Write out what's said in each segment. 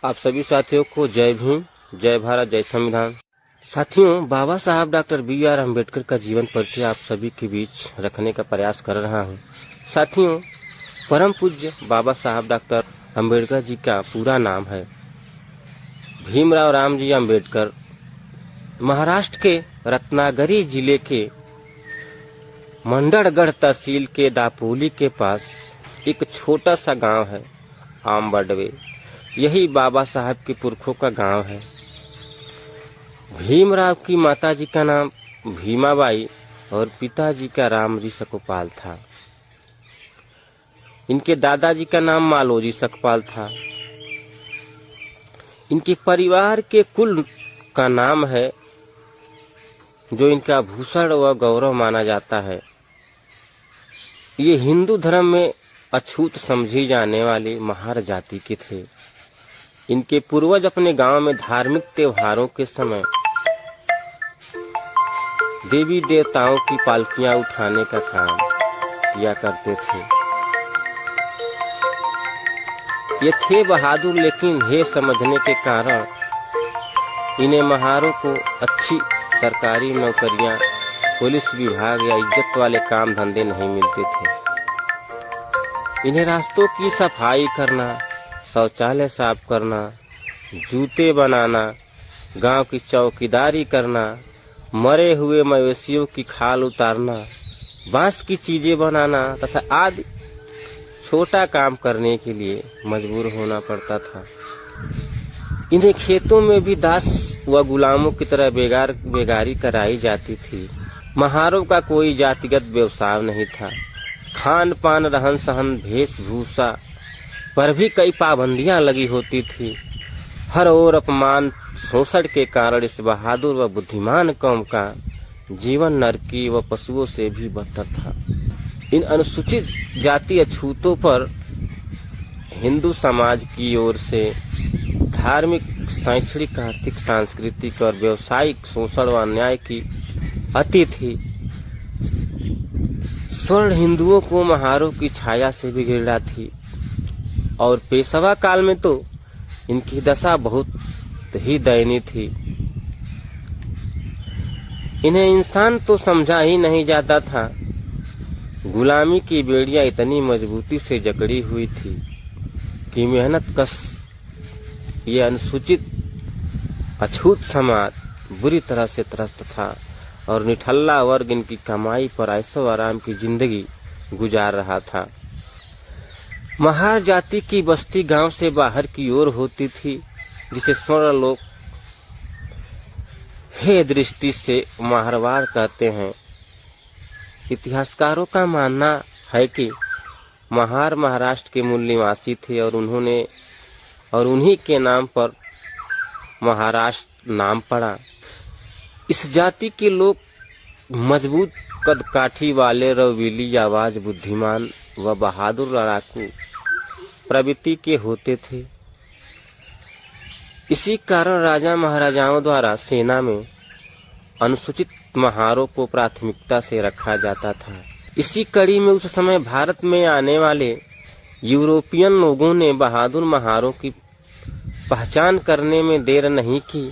आप सभी साथियों को जय भीम, जय भारत, जय संविधान। साथियों, बाबा साहब डॉक्टर बी.आर. अम्बेडकर का जीवन परिचय आप सभी के बीच रखने का प्रयास कर रहा हूं। साथियों, परम पूज्य बाबा साहब डॉक्टर अम्बेडकर जी का पूरा नाम है भीमराव रामजी अम्बेडकर। महाराष्ट्र के रत्नागिरी जिले के मंडणगढ़ तहसील के दापोली के पास एक छोटा सा गांव है आमबडवे। यही बाबा साहब के पुरखों का गांव है। भीमराव की माताजी का नाम भीमाबाई और पिताजी का रामजी सकपाल था। इनके दादाजी का नाम मालोजी सकपाल था। इनके परिवार के कुल का नाम है जो इनका भूषण व गौरव माना जाता है। ये हिंदू धर्म में अछूत समझी जाने वाली महार जाति के थे। इनके पूर्वज अपने गांव में धार्मिक त्योहारों के समय देवी देवताओं की पालकियां उठाने का काम किया करते थे। ये थे बहादुर, लेकिन हे समझने के कारण इन्हें महारों को अच्छी सरकारी नौकरियां, पुलिस विभाग या इज्जत वाले काम धंधे नहीं मिलते थे। इन्हें रास्तों की सफाई करना, शौचालय साफ करना, जूते बनाना, गांव की चौकीदारी करना, मरे हुए मवेशियों की खाल उतारना, बांस की चीजें बनाना तथा आदि छोटा काम करने के लिए मजबूर होना पड़ता था। इन्हें खेतों में भी दास व गुलामों की तरह बेगारी कराई जाती थी। महारों का कोई जातिगत व्यवसाय नहीं था। खान पान, रहन सहन, वेशभूषा पर भी कई पाबंदियां लगी होती थी। हर ओर अपमान, शोषण के कारण इस बहादुर व बुद्धिमान कौम का जीवन नरकी व पशुओं से भी बदतर था। इन अनुसूचित जाति अछूतों पर हिंदू समाज की ओर से धार्मिक, शैक्षणिक, आर्थिक, सांस्कृतिक और व्यवसायिक शोषण व अन्याय की अति थी। स्वर्ण हिंदुओं को महारों की छाया से भी घिरा थी और पेशवा काल में तो इनकी दशा बहुत ही दयनीय थी। इन्हें इंसान तो समझा ही नहीं जाता था। गुलामी की बेड़ियां इतनी मजबूती से जकड़ी हुई थी कि मेहनत कश ये अनुसूचित अछूत समाज बुरी तरह से त्रस्त था और निठल्ला वर्ग इनकी कमाई पर ऐशो आराम की जिंदगी गुजार रहा था। महार जाति की बस्ती गांव से बाहर की ओर होती थी, जिसे स्वर्ण लोग हे दृष्टि से मारवाड़ कहते हैं। इतिहासकारों का मानना है कि महार महाराष्ट्र के मूल निवासी थे और उन्हीं के नाम पर महाराष्ट्र नाम पड़ा। इस जाति के लोग मजबूत कदकाठी वाले, रौबीली आवाज, बुद्धिमान व बहादुर लड़ाकू प्रवृत्ति के होते थे। इसी कारण राजा महाराजाओं द्वारा सेना में अनुसूचित महारों को प्राथमिकता से रखा जाता था। इसी कड़ी में उस समय भारत में आने वाले यूरोपियन लोगों ने बहादुर महारों की पहचान करने में देर नहीं की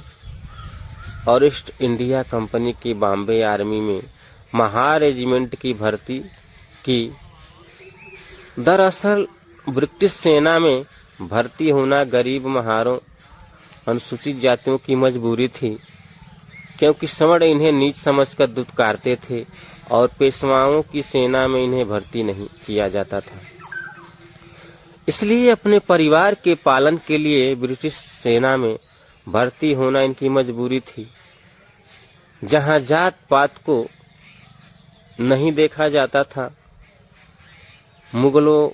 और ईस्ट इंडिया कंपनी की बॉम्बे आर्मी में महार रेजिमेंट की भर्ती की। दरअसल ब्रिटिश सेना में भर्ती होना गरीब महारों, अनुसूचित जातियों की मजबूरी थी, क्योंकि स्वर्ण इन्हें नीच समझकर दुत्कारते थे और पेशवाओं की सेना में इन्हें भर्ती नहीं किया जाता था। इसलिए अपने परिवार के पालन के लिए ब्रिटिश सेना में भर्ती होना इनकी मजबूरी थी। जहां जात पात को नहीं देखा जाता था। मुगलों,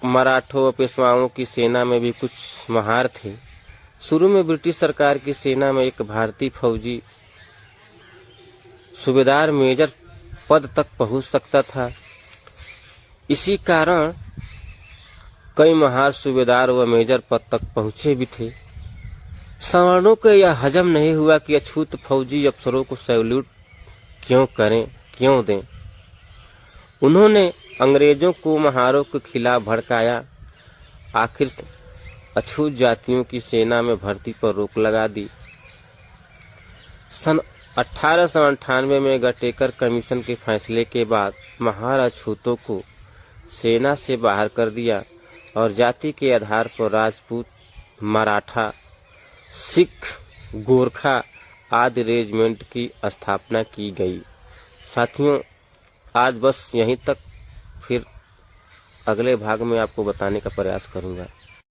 मराठों व पेशवाओं की सेना में भी कुछ महार थे। शुरू में ब्रिटिश सरकार की सेना में एक भारतीय फौजी सूबेदार मेजर पद तक पहुंच सकता था। इसी कारण कई महार सूबेदार व मेजर पद तक पहुंचे भी थे। सवर्णों को यह हजम नहीं हुआ कि अछूत फौजी अफसरों को सैल्यूट क्यों करें, क्यों दें। उन्होंने अंग्रेजों को महारों के खिलाफ भड़काया। आखिर अछूत जातियों की सेना में भर्ती पर रोक लगा दी। सन 1898 में गटेकर कमीशन के फैसले के बाद महार अछूतों को सेना से बाहर कर दिया और जाति के आधार पर राजपूत, मराठा, सिख, गोरखा आदि रेजिमेंट की स्थापना की गई। साथियों, आज बस यहीं तक, फिर अगले भाग में आपको बताने का प्रयास करूंगा।